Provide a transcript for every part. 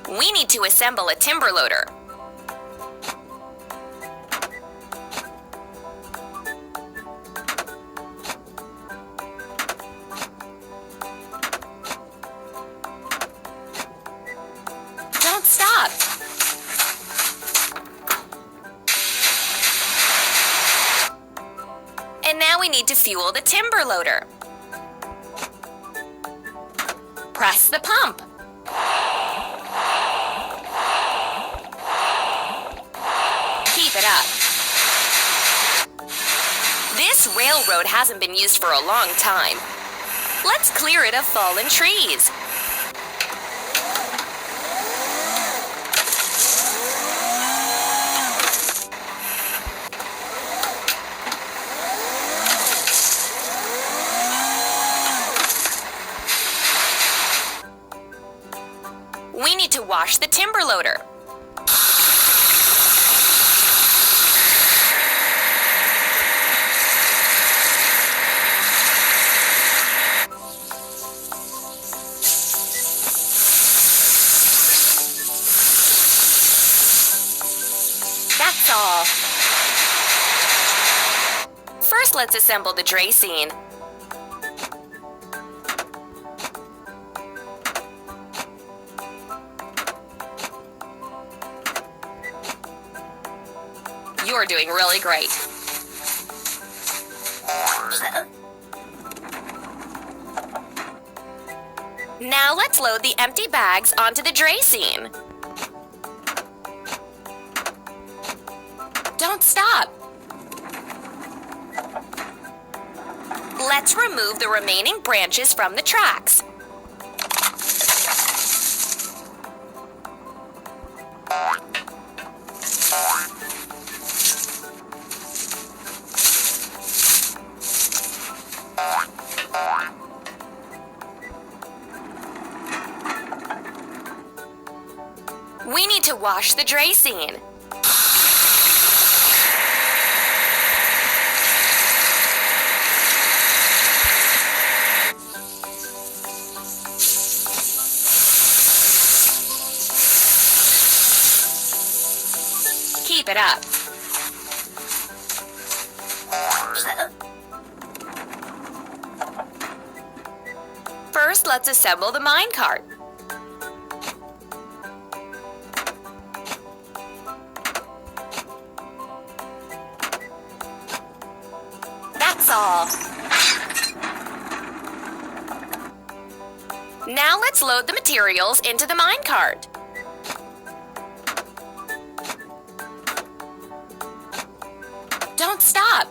We need to assemble a timber loader. Don't stop. And now we need to fuel the timber loader. Press the pump. Keep it up. This railroad hasn't been used for a long time. Let's clear it of fallen trees. We need to wash the timber loader. That's all. First, let's assemble the dracene. You're doing really great. Now let's load the empty bags onto the dracene. Don't stop. Let's remove the remaining branches from the tracks. We need to wash the dracene. Keep it up. First, let's assemble the minecart. That's all. Now let's load the materials into the minecart. Don't stop.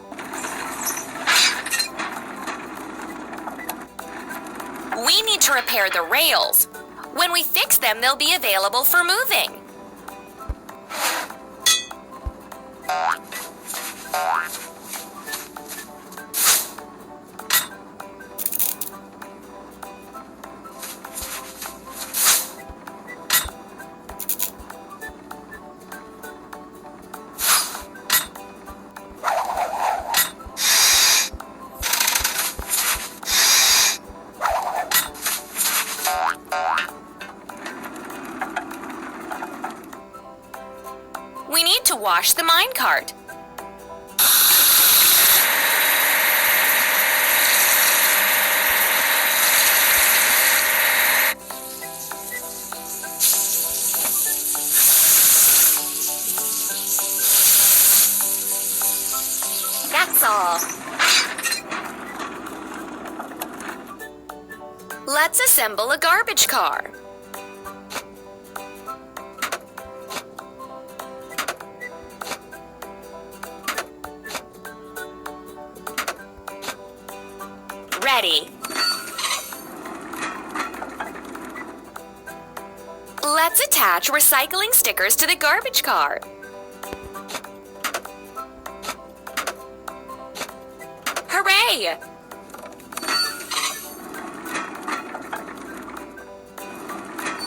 We need to repair the rails. When we fix them, they'll be available for moving. We need to wash the minecart. That's all. Let's assemble a garbage car. Ready. Let's attach recycling stickers to the garbage car. Hooray!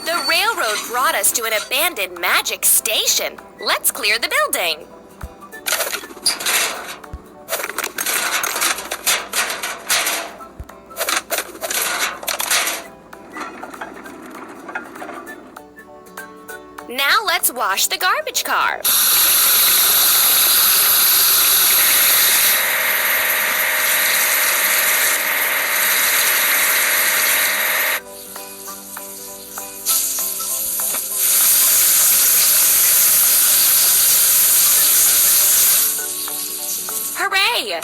The railroad brought us to an abandoned magic station. Let's clear the building. Now let's wash the garbage car. Hooray!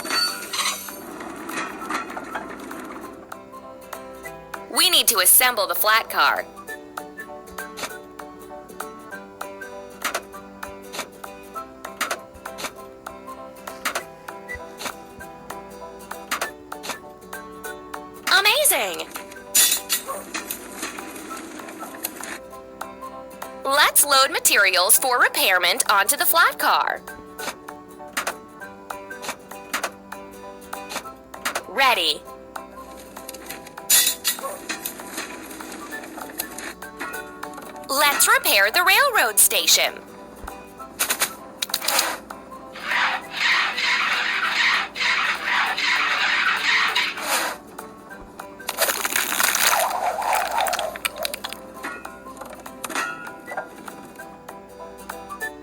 We need to assemble the flat car. Amazing! Let's load materials for repairment onto the flat car. Ready. Let's repair the railroad station.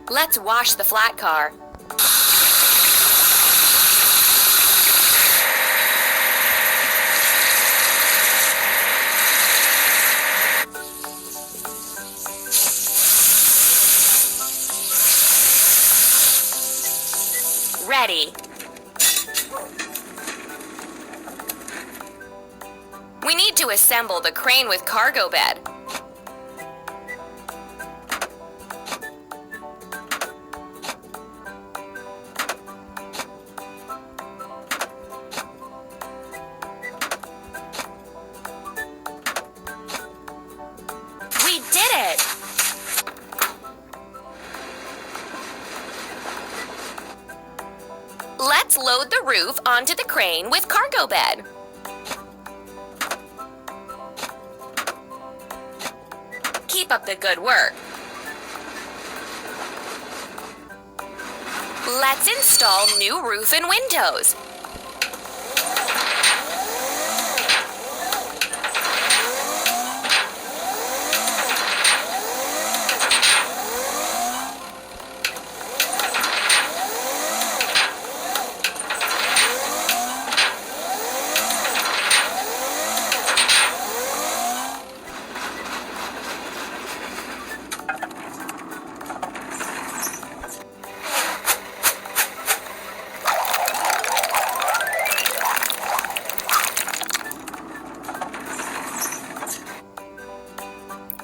Let's wash the flat car. Ready. We need to assemble the crane with cargo bed. We did it! Let's load the roof onto the crane with cargo bed. Keep up the good work. Let's install new roof and windows.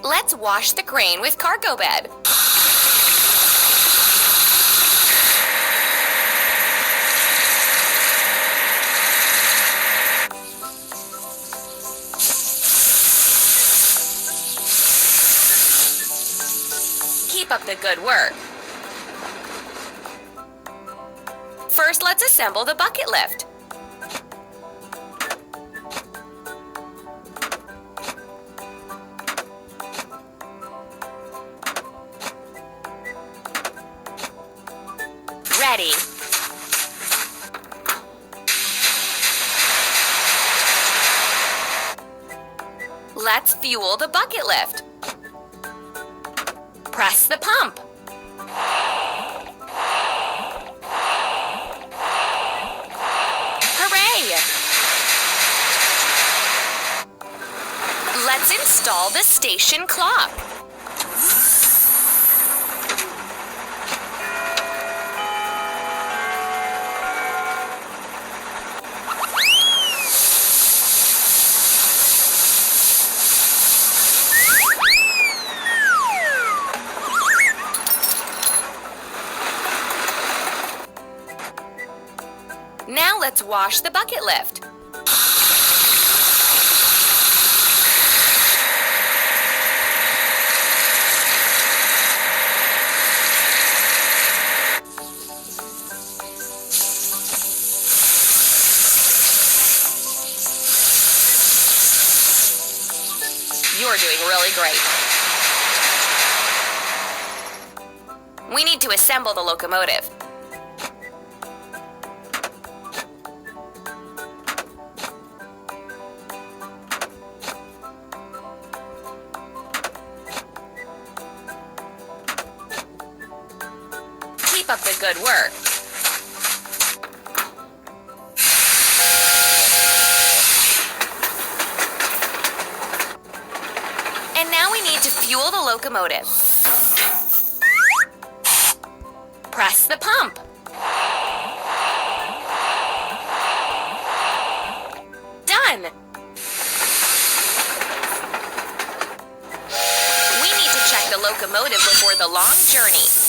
Let's wash the crane with cargo bed. Keep up the good work. First, let's assemble the bucket lift. Ready. Let's fuel the bucket lift. Press the pump. Hooray! Let's install the station clock. Now let's wash the bucket lift. You're doing really great. We need to assemble the locomotive. up the good work. And now we need to fuel the locomotive. Press the pump. Done! We need to check the locomotive before the long journey.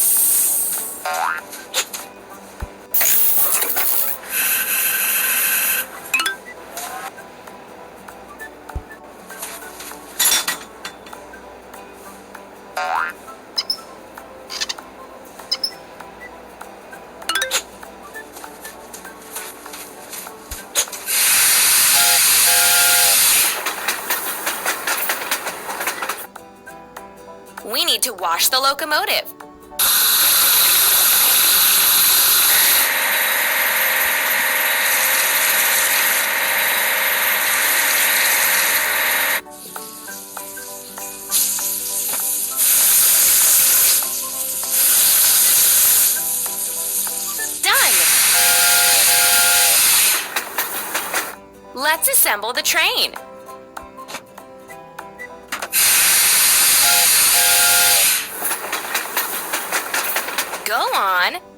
We need to wash the locomotive. Done! Let's assemble the train. Go on.